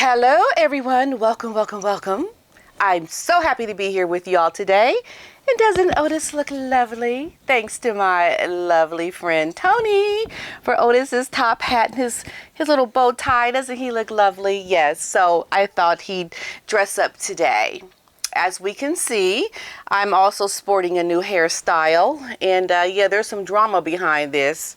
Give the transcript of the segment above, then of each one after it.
Hello, everyone. Welcome, welcome, welcome. I'm so happy to be here with y'all today. And doesn't Otis look lovely? Thanks to my lovely friend Tony for Otis's top hat and his little bow tie. Doesn't he look lovely? Yes. So I thought he'd dress up today. As we can see, I'm also sporting a new hairstyle. And yeah, there's some drama behind this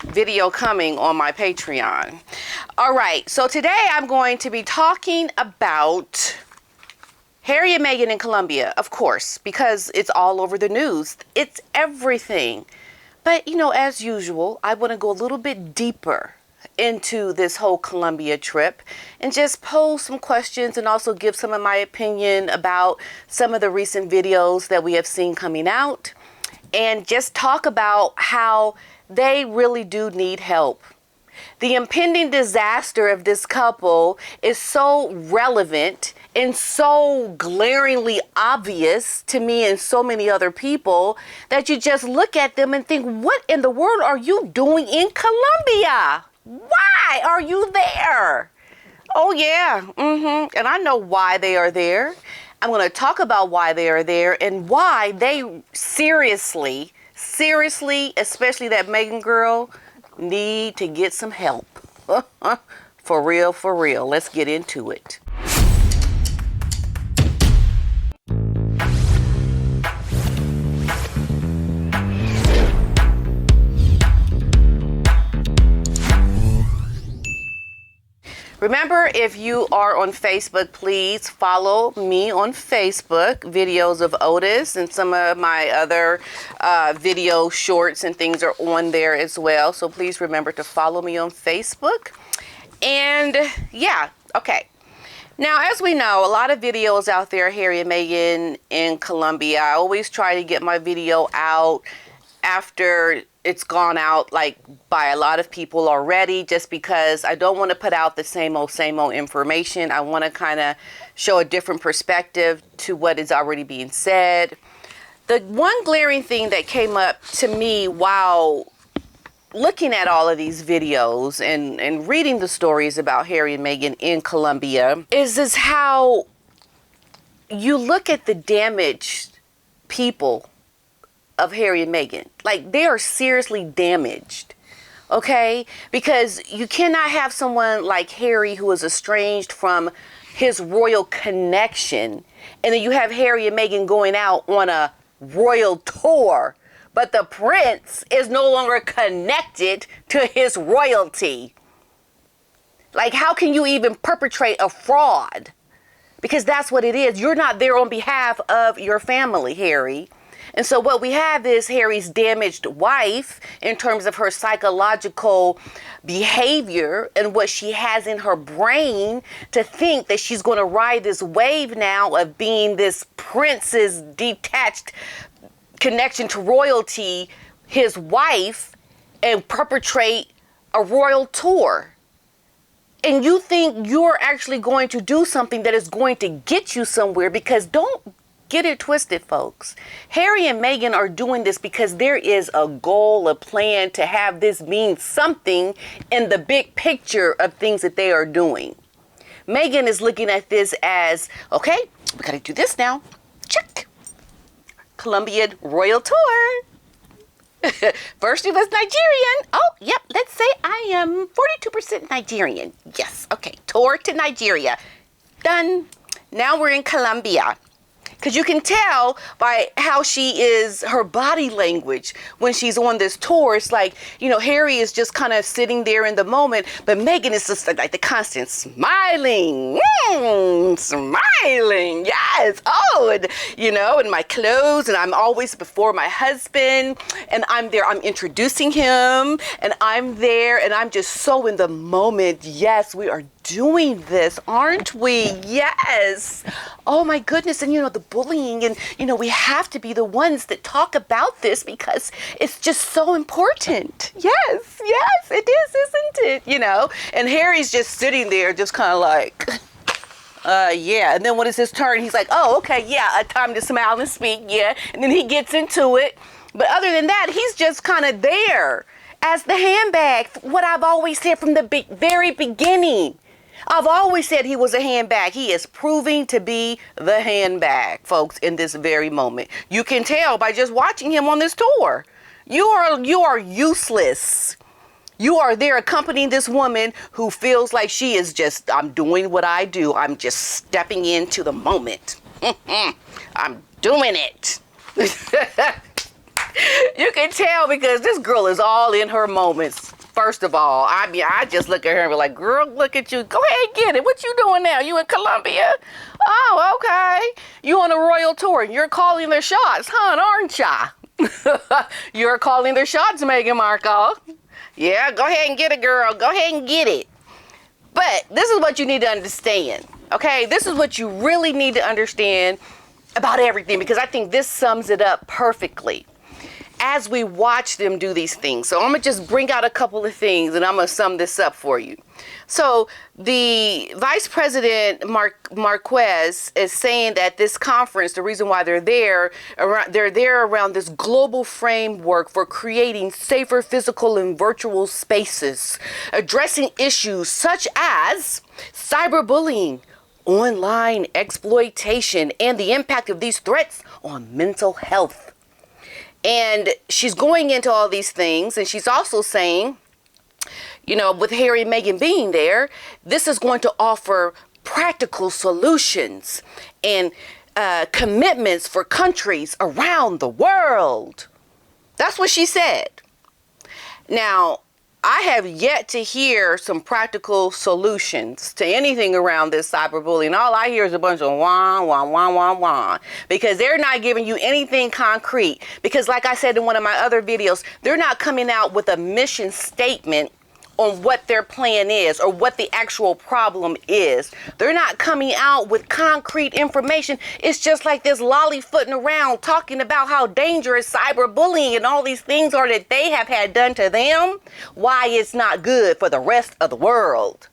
video coming on my Patreon. All right, so today I'm going to be talking about Harry and Meghan in Colombia, of course, because it's all over the news. It's everything. But, you know, as usual, I want to go a little bit deeper into this whole Colombia trip and just pose some questions and also give some of my opinion about some of the recent videos that we have seen coming out and just talk about how they really do need help. The impending disaster of this couple is so relevant and so glaringly obvious to me and so many other people that you just look at them and think, what in the world are you doing in Colombia? Why are you there? Oh yeah, and I know why they are there. I'm going to talk about why they are there and why they seriously, especially that Meghan girl, need to get some help. For real. Let's get into it. Remember, if you are on Facebook, please follow me on Facebook. Videos of Otis and some of my other video shorts and things are on there as well. So please remember to follow me on Facebook. And yeah, okay. Now, as we know, a lot of videos out there, Harry and Meghan in Colombia. I always try to get my video out after it's gone out like by a lot of people already, just because I don't want to put out the same old information. I want to kind of show a different perspective to what is already being said. The one glaring thing that came up to me while looking at all of these videos and reading the stories about Harry and Meghan in Colombia is how you look at the damaged people of Harry and Meghan. Like, they are seriously damaged, okay? Because you cannot have someone like Harry who is estranged from his royal connection, and then you have Harry and Meghan going out on a royal tour, but the prince is no longer connected to his royalty. Like, how can you even perpetrate a fraud? Because that's what it is. You're not there on behalf of your family, Harry. And so what we have is Harry's damaged wife in terms of her psychological behavior and what she has in her brain to think that she's going to ride this wave now of being this prince's detached connection to royalty, his wife, and perpetrate a royal tour. And you think you're actually going to do something that is going to get you somewhere, because don't get it twisted, folks. Harry and Meghan are doing this because there is a goal, a plan to have this mean something in the big picture of things that they are doing. Meghan is looking at this as, okay, we got to do this now. Check. Colombian royal tour. First it was Nigerian. Oh, yep, let's say I am 42% Nigerian. Yes, okay, tour to Nigeria. Done. Now we're in Colombia. Because you can tell by how she is, her body language when she's on this tour. It's like, you know, Harry is just kind of sitting there in the moment, but Meghan is just like the constant smiling, smiling, yes, oh, and, you know, in my clothes, and I'm always before my husband, and I'm there, I'm introducing him, and I'm there, and I'm just so in the moment. Yes, we are doing this, aren't we? Yes. Oh my goodness. And you know, the bullying, and you know, we have to be the ones that talk about this because it's just so important. Yes, it is, isn't it? You know, and Harry's just sitting there just kind of like, yeah. And then when it's his turn, he's like, oh, okay, yeah, time to smile and speak, yeah. And then he gets into it. But other than that, he's just kind of there as the handbag, what I've always said from the very beginning. I've always said he was a handbag. He is proving to be the handbag, folks, in this very moment. You can tell by just watching him on this tour. You are useless. You are there accompanying this woman who feels like she is just, I'm doing what I do. I'm just stepping into the moment. I'm doing it. You can tell because this girl is all in her moments. First of all, I mean, I just look at her and be like, girl, look at you. Go ahead and get it. What you doing now? You in Colombia? Oh, okay. You on a royal tour. You're calling their shots, huh? Aren't ya? You're calling their shots, Meghan Markle. Yeah, go ahead and get it, girl. Go ahead and get it. But this is what you need to understand, okay? This is what you really need to understand about everything, because I think this sums it up perfectly as we watch them do these things. So I'm going to just bring out a couple of things and I'm going to sum this up for you. So the Vice President Marquez is saying that this conference, the reason why they're there around this global framework for creating safer physical and virtual spaces, addressing issues such as cyberbullying, online exploitation, and the impact of these threats on mental health. And she's going into all these things, and she's also saying, you know, with Harry and Meghan being there, this is going to offer practical solutions and commitments for countries around the world. That's what she said. Now, I have yet to hear some practical solutions to anything around this cyberbullying. All I hear is a bunch of wah, wah, wah, wah, wah, because they're not giving you anything concrete. Because like I said in one of my other videos, they're not coming out with a mission statement on what their plan is or what the actual problem is. They're not coming out with concrete information. It's just like this lollyfooting around talking about how dangerous cyberbullying and all these things are that they have had done to them, why it's not good for the rest of the world.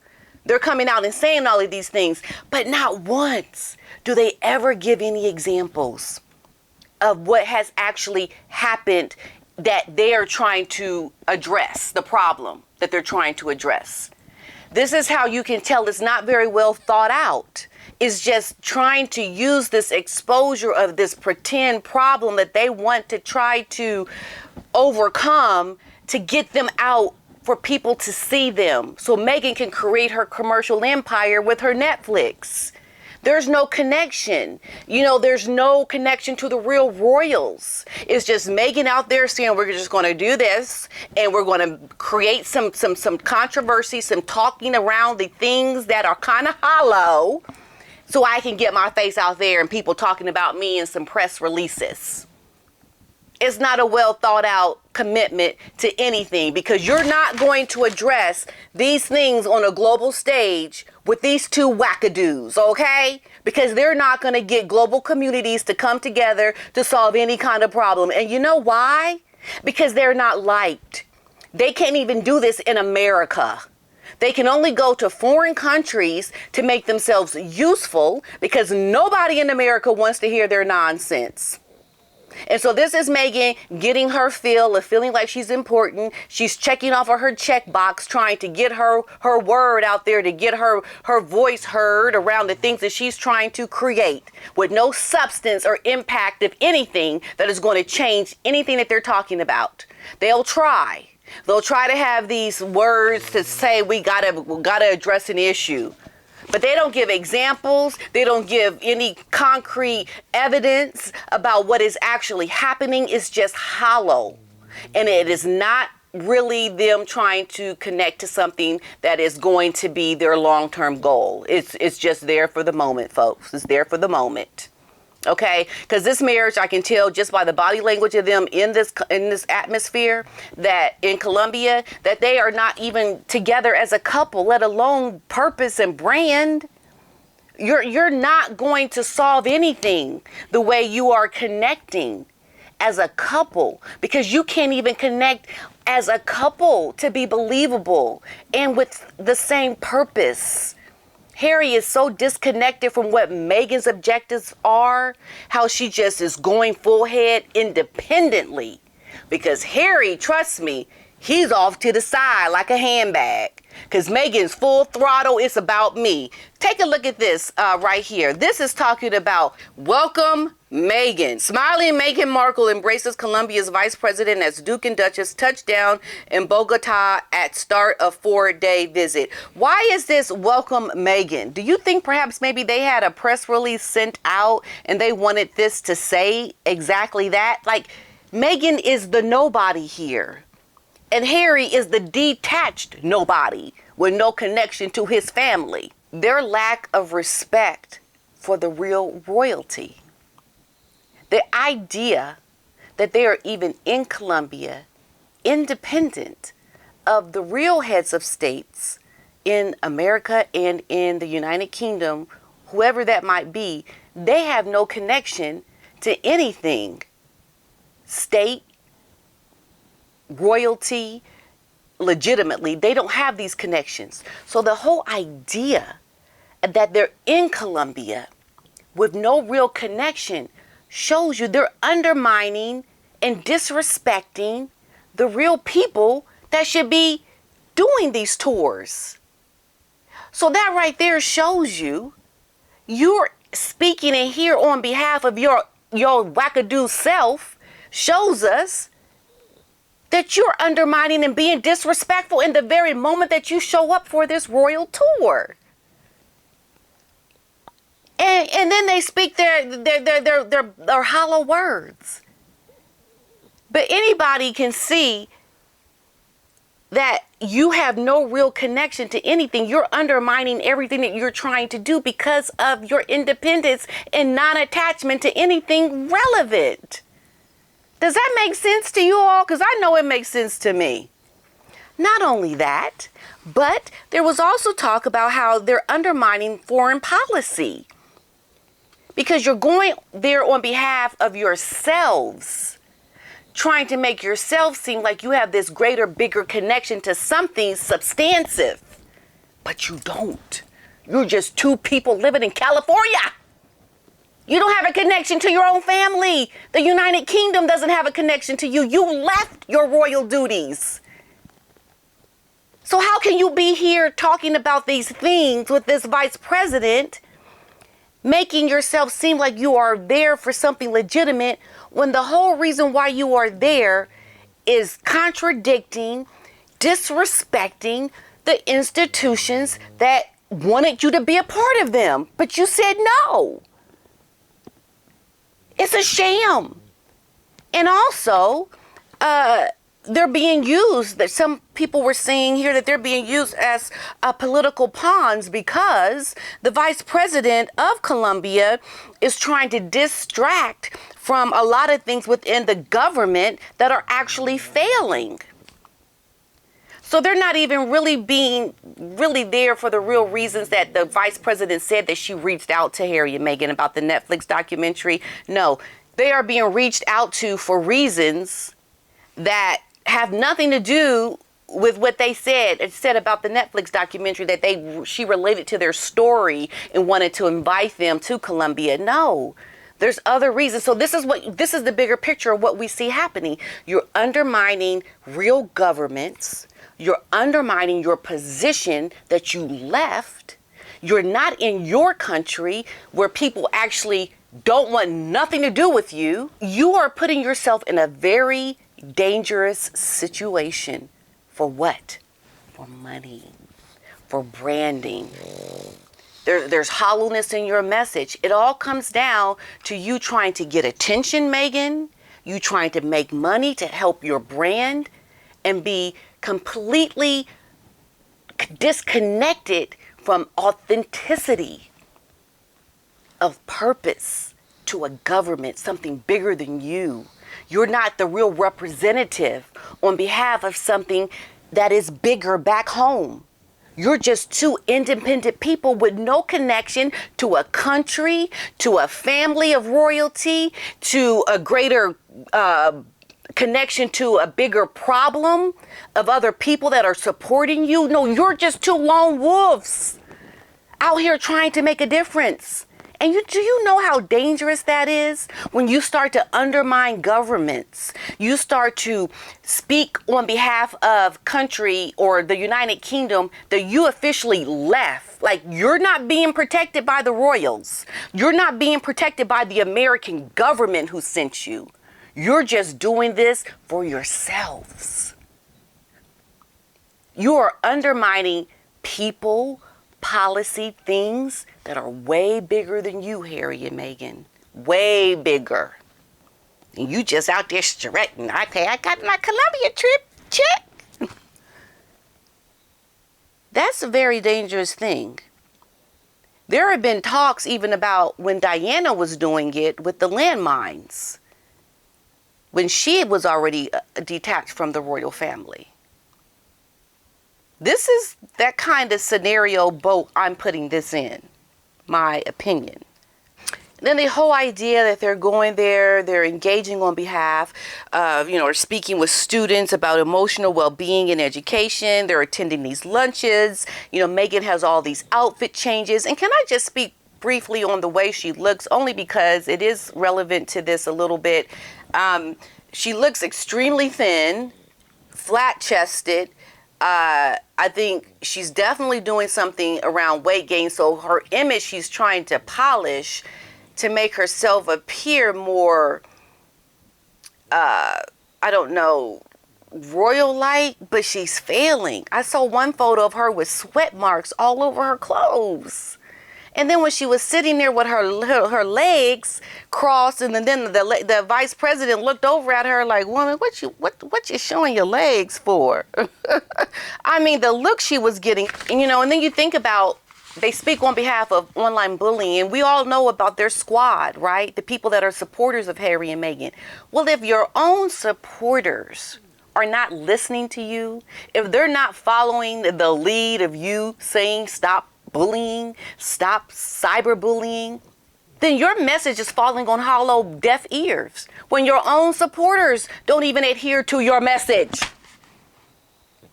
They're coming out and saying all of these things, but not once do they ever give any examples of what has actually happened that they are trying to address, the problem that they're trying to address. This is how you can tell it's not very well thought out. It's just trying to use this exposure of this pretend problem that they want to try to overcome to get them out for people to see them. So Meghan can create her commercial empire with her Netflix. There's no connection. You know, there's no connection to the real royals. It's just Meghan out there saying we're just going to do this and we're going to create some controversy, some talking around the things that are kind of hollow so I can get my face out there and people talking about me in some press releases. It's not a well thought out commitment to anything, because you're not going to address these things on a global stage with these two wackadoos, okay? Because they're not going to get global communities to come together to solve any kind of problem. And you know why? Because they're not liked. They can't even do this in America. They can only go to foreign countries to make themselves useful because nobody in America wants to hear their nonsense. And so this is Meghan getting her feel of feeling like she's important. She's checking off of her checkbox, trying to get her word out there, to get her voice heard around the things that she's trying to create, with no substance or impact of anything that is going to change anything that they're talking about. They'll try. They'll try to have these words to say we gotta address an issue. But they don't give examples. They don't give any concrete evidence about what is actually happening. It's just hollow. And it is not really them trying to connect to something that is going to be their long-term goal. It's just there for the moment, folks. It's there for the moment. Okay, because this marriage, I can tell just by the body language of them in this atmosphere, that in Colombia, that they are not even together as a couple, let alone purpose and brand. You're not going to solve anything the way you are connecting as a couple, because you can't even connect as a couple to be believable and with the same purpose. Harry is so disconnected from what Meghan's objectives are, how she just is going full head independently. Because Harry, trust me, He's off to the side like a handbag. Because Meghan's full throttle, it's about me. Take a look at this right here. This is talking about welcome Meghan. Smiling Meghan Markle embraces Colombia's vice president as Duke and Duchess touch down in Bogota at start of 4-day visit. Why is this welcome Meghan? Do you think perhaps maybe they had a press release sent out and they wanted this to say exactly that? Like, Meghan is the nobody here. And Harry is the detached nobody with no connection to his family. Their lack of respect for the real royalty. The idea that they are even in Colombia, independent of the real heads of states in America and in the United Kingdom, whoever that might be, they have no connection to anything. State, royalty, legitimately, they don't have these connections. So the whole idea that they're in Colombia with no real connection shows you they're undermining and disrespecting the real people that should be doing these tours. So that right there shows you you're speaking in here on behalf of your wackadoo self, shows us that you're undermining and being disrespectful in the very moment that you show up for this royal tour. And then they speak their hollow words. But anybody can see that you have no real connection to anything. You're undermining everything that you're trying to do because of your independence and non-attachment to anything relevant. Does that make sense to you all? Because I know it makes sense to me. Not only that, but there was also talk about how they're undermining foreign policy. Because you're going there on behalf of yourselves, trying to make yourself seem like you have this greater, bigger connection to something substantive. But you don't. You're just two people living in California. You don't have a connection to your own family. The United Kingdom doesn't have a connection to you. You left your royal duties. So how can you be here talking about these things with this vice president, making yourself seem like you are there for something legitimate when the whole reason why you are there is contradicting, disrespecting the institutions that wanted you to be a part of them, but you said no. It's a sham. And also, they're being used, that some people were saying here that they're being used as political pawns because the vice president of Colombia is trying to distract from a lot of things within the government that are actually failing. So they're not even really there for the real reasons that the vice president said that she reached out to Harry and Meghan about the Netflix documentary. No, they are being reached out to for reasons that have nothing to do with what they said. It said about the Netflix documentary that she related to their story and wanted to invite them to Colombia. No, there's other reasons. So this is the bigger picture of what we see happening. You're undermining real governments. You're undermining your position that you left. You're not in your country where people actually don't want nothing to do with you. You are putting yourself in a very dangerous situation. For what? For money. For branding. There's hollowness in your message. It all comes down to you trying to get attention, Meghan. You trying to make money to help your brand and be completely disconnected from authenticity of purpose to a government, something bigger than you. You're not the real representative on behalf of something that is bigger back home. You're just two independent people with no connection to a country, to a family of royalty, to a greater connection to a bigger problem of other people that are supporting you. No, you're just two lone wolves out here trying to make a difference. And do you know how dangerous that is? When you start to undermine governments, you start to speak on behalf of country or the United Kingdom that you officially left. Like, you're not being protected by the royals. You're not being protected by the American government who sent you. You're just doing this for yourselves. You are undermining people, policy, things that are way bigger than you, Harry and Meghan. Way bigger. And you just out there strutting. Okay, I got my Colombia trip. Check. That's a very dangerous thing. There have been talks even about when Diana was doing it with the landmines, when she was already detached from the royal family. This is that kind of scenario boat I'm putting this in, my opinion. And then the whole idea that they're going there, they're engaging on behalf of, or speaking with students about emotional well-being and education. They're attending these lunches. Meghan has all these outfit changes. And can I just speak briefly on the way she looks, only because it is relevant to this a little bit. She looks extremely thin, flat-chested. I think she's definitely doing something around weight gain. So her image, she's trying to polish to make herself appear more, royal-like, but she's failing. I saw one photo of her with sweat marks all over her clothes. And then when she was sitting there with her legs crossed, and then the vice president looked over at her like, "Woman, what you showing your legs for?" I mean, the look she was getting, and then you think about, they speak on behalf of online bullying, and we all know about their squad, right? The people that are supporters of Harry and Meghan. Well, if your own supporters are not listening to you, if they're not following the lead of you saying stop bullying, stop cyberbullying, then your message is falling on hollow, deaf ears. When your own supporters don't even adhere to your message.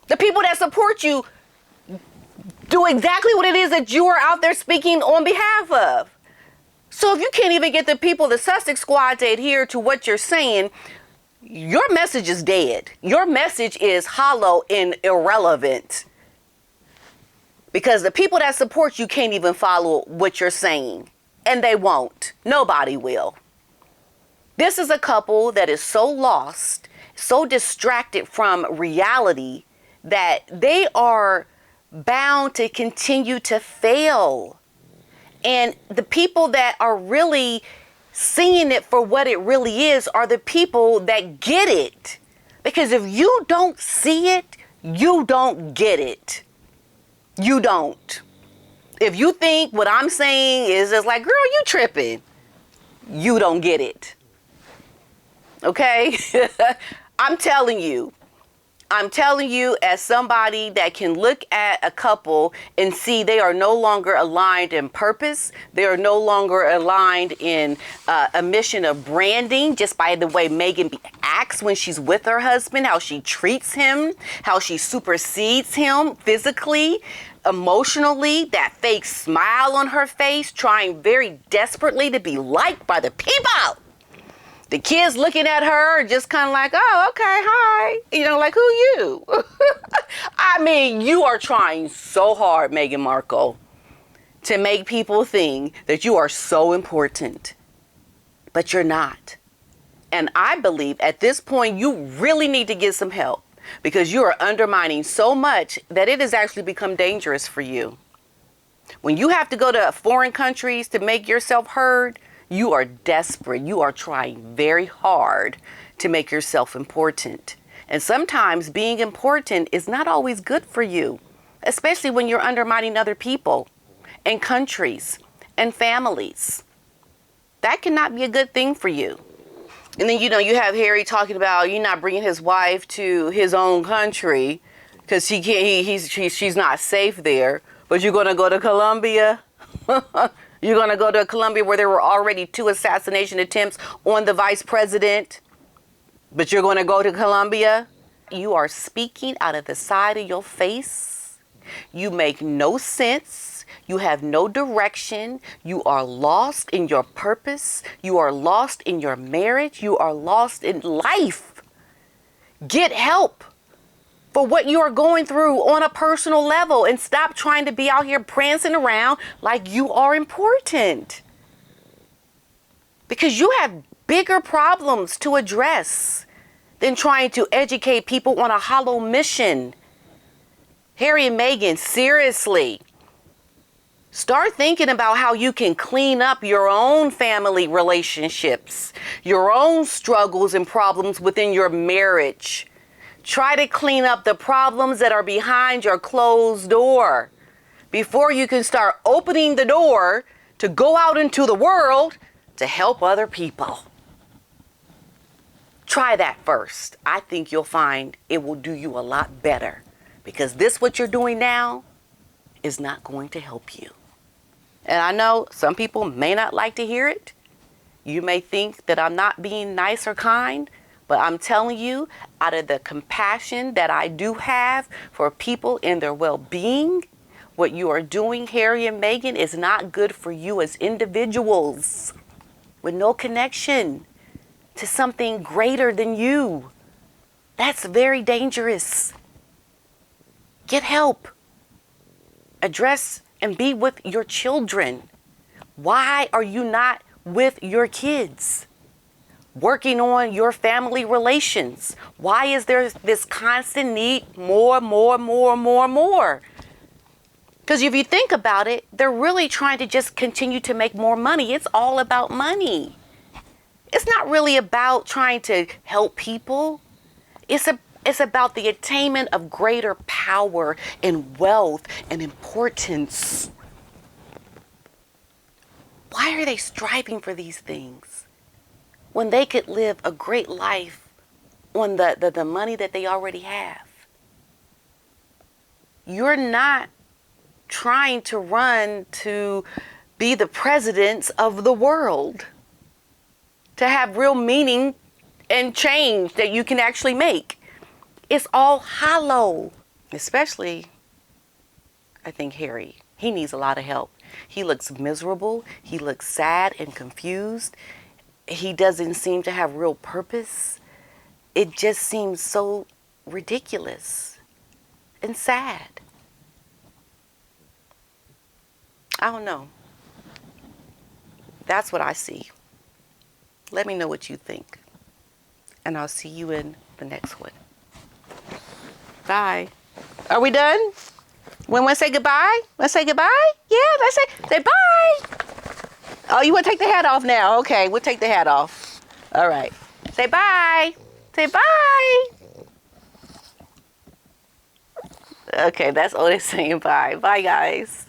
The people that support you do exactly what it is that you are out there speaking on behalf of. So if you can't even get the people, the Sussex squad, to adhere to what you're saying, your message is dead. Your message is hollow and irrelevant. Because the people that support you can't even follow what you're saying. And they won't. Nobody will. This is a couple that is so lost, so distracted from reality, that they are bound to continue to fail. And the people that are really seeing it for what it really is are the people that get it. Because if you don't see it, you don't get it. You don't. If you think what I'm saying is just like, girl, you tripping, you don't get it. Okay? I'm telling you, as somebody that can look at a couple and see they are no longer aligned in purpose. They are no longer aligned in a mission of branding, just by the way Meghan acts when she's with her husband, how she treats him, how she supersedes him physically, emotionally, that fake smile on her face, trying very desperately to be liked by the people. The kids looking at her just kind of like, oh, okay, hi. Like, who you? I mean, you are trying so hard, Meghan Markle, to make people think that you are so important. But you're not. And I believe at this point, you really need to get some help, because you are undermining so much that it has actually become dangerous for you. When you have to go to foreign countries to make yourself heard, you are desperate. You are trying very hard to make yourself important. And sometimes being important is not always good for you, especially when you're undermining other people and countries and families. That cannot be a good thing for you. And then, you have Harry talking about you not bringing his wife to his own country because she's not safe there. But you're going to go to Colombia? You're going to go to Colombia where there were already 2 assassination attempts on the vice president, but you're going to go to Colombia? You are speaking out of the side of your face. You make no sense. You have no direction. You are lost in your purpose. You are lost in your marriage. You are lost in life. Get help for what you are going through on a personal level, and stop trying to be out here prancing around like you are important. Because you have bigger problems to address than trying to educate people on a hollow mission. Harry and Meghan, seriously, start thinking about how you can clean up your own family relationships, your own struggles and problems within your marriage. Try to clean up the problems that are behind your closed door before you can start opening the door to go out into the world to help other people. Try that first. I think you'll find it will do you a lot better, because what you're doing now is not going to help you. And I know some people may not like to hear it. You may think that I'm not being nice or kind, but I'm telling you, out of the compassion that I do have for people in their well-being, what you are doing, Harry and Meghan, is not good for you as individuals with no connection to something greater than you. That's very dangerous. Get help. Address and be with your children. Why are you not with your kids? Working on your family relations. Why is there this constant need more? Because if you think about it, they're really trying to just continue to make more money. It's all about money. It's not really about trying to help people. It's about the attainment of greater power and wealth and importance. Why are they striving for these things when they could live a great life on the money that they already have? You're not trying to run to be the presidents of the world, to have real meaning and change that you can actually make. It's all hollow. Especially, I think Harry, he needs a lot of help. He looks miserable. He looks sad and confused. He doesn't seem to have real purpose. It just seems so ridiculous and sad. I don't know. That's what I see. Let me know what you think. And I'll see you in the next one. Bye. Are we done? We want to say goodbye? Want to say goodbye? Yeah, let's say bye. Oh, you want to take the hat off now? Okay, we'll take the hat off. All right. Say bye. Say bye. Okay, that's Otis saying bye. Bye, guys.